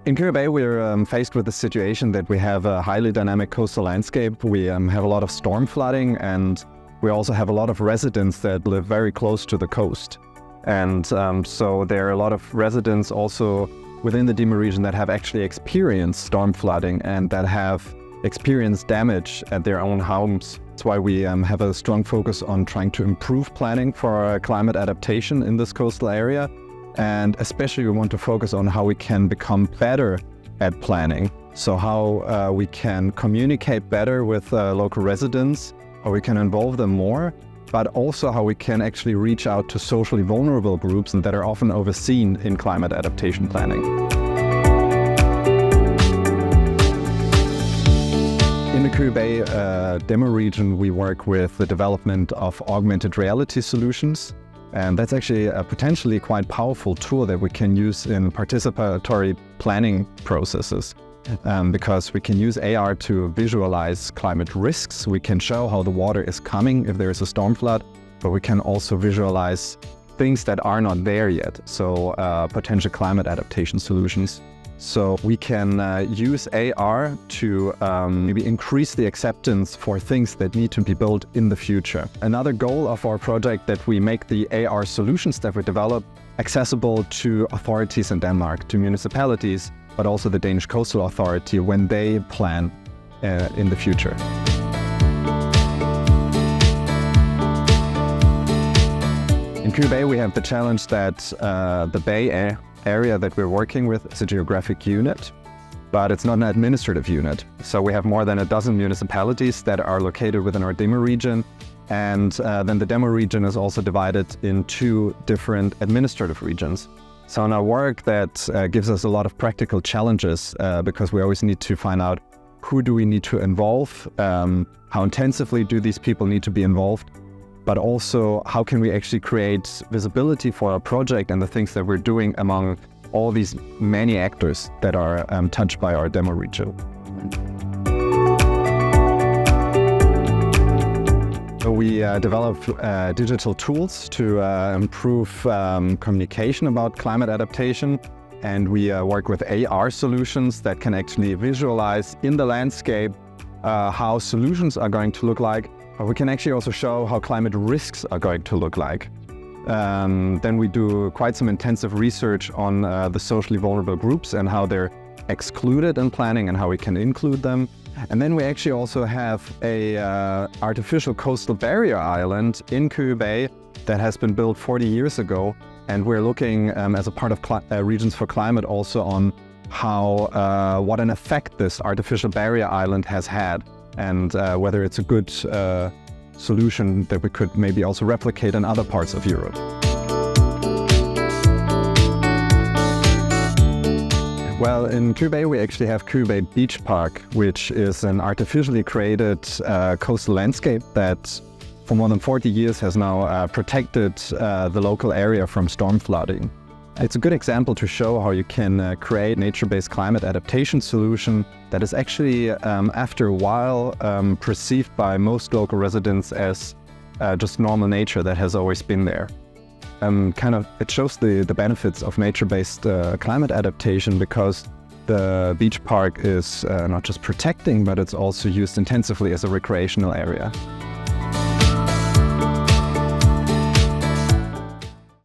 In Køge Bay, we're faced with the situation that we have a highly dynamic coastal landscape. We have a lot of storm flooding, and we also have a lot of residents that live very close to the coast. And so there are a lot of residents also within the Dima region that have actually experienced storm flooding and that have experienced damage at their own homes. That's why we have a strong focus on trying to improve planning for climate adaptation in this coastal area. And especially we want to focus on how we can become better at planning. So how we can communicate better with local residents, how we can involve them more, but also how we can actually reach out to socially vulnerable groups that are often overseen in climate adaptation planning. In the Køge Bay demo region, we work with the development of augmented reality solutions. And that's actually a potentially quite powerful tool that we can use in participatory planning processes. Because we can use AR to visualize climate risks. We can show how the water is coming if there is a storm flood, but we can also visualize things that are not there yet. So potential climate adaptation solutions. So we can use AR to maybe increase the acceptance for things that need to be built in the future. Another goal of our project that we make the AR solutions that we develop accessible to authorities in Denmark, to municipalities, but also the Danish Coastal Authority when they plan in the future. In Køge Bay, we have the challenge that the Bay area that we're working with is a geographic unit, but it's not an administrative unit. So we have more than a dozen municipalities that are located within our demo region. And then the demo region is also divided in two different administrative regions. So in our work, that gives us a lot of practical challenges because we always need to find out who do we need to involve, how intensively do these people need to be involved, but also how can we actually create visibility for our project and the things that we're doing among all these many actors that are touched by our demo region. So we develop digital tools to improve communication about climate adaptation, and we work with AR solutions that can actually visualize in the landscape how solutions are going to look like. But we can actually also show how climate risks are going to look like. Then we do quite some intensive research on the socially vulnerable groups and how they're excluded in planning and how we can include them. And then we actually also have a artificial coastal barrier island in Køge Bay that has been built 40 years ago. And we're looking as a part of Regions4Climate also on how what an effect this artificial barrier island has had, and whether it's a good solution that we could maybe also replicate in other parts of Europe. Well, in Køge Bay, we actually have Køge Bay Beach Park, which is an artificially created coastal landscape that for more than 40 years has now protected the local area from storm flooding. It's a good example to show how you can create nature-based climate adaptation solution that is actually, after a while, perceived by most local residents as just normal nature that has always been there. It shows the benefits of nature-based climate adaptation because the beach park is not just protecting, but it's also used intensively as a recreational area.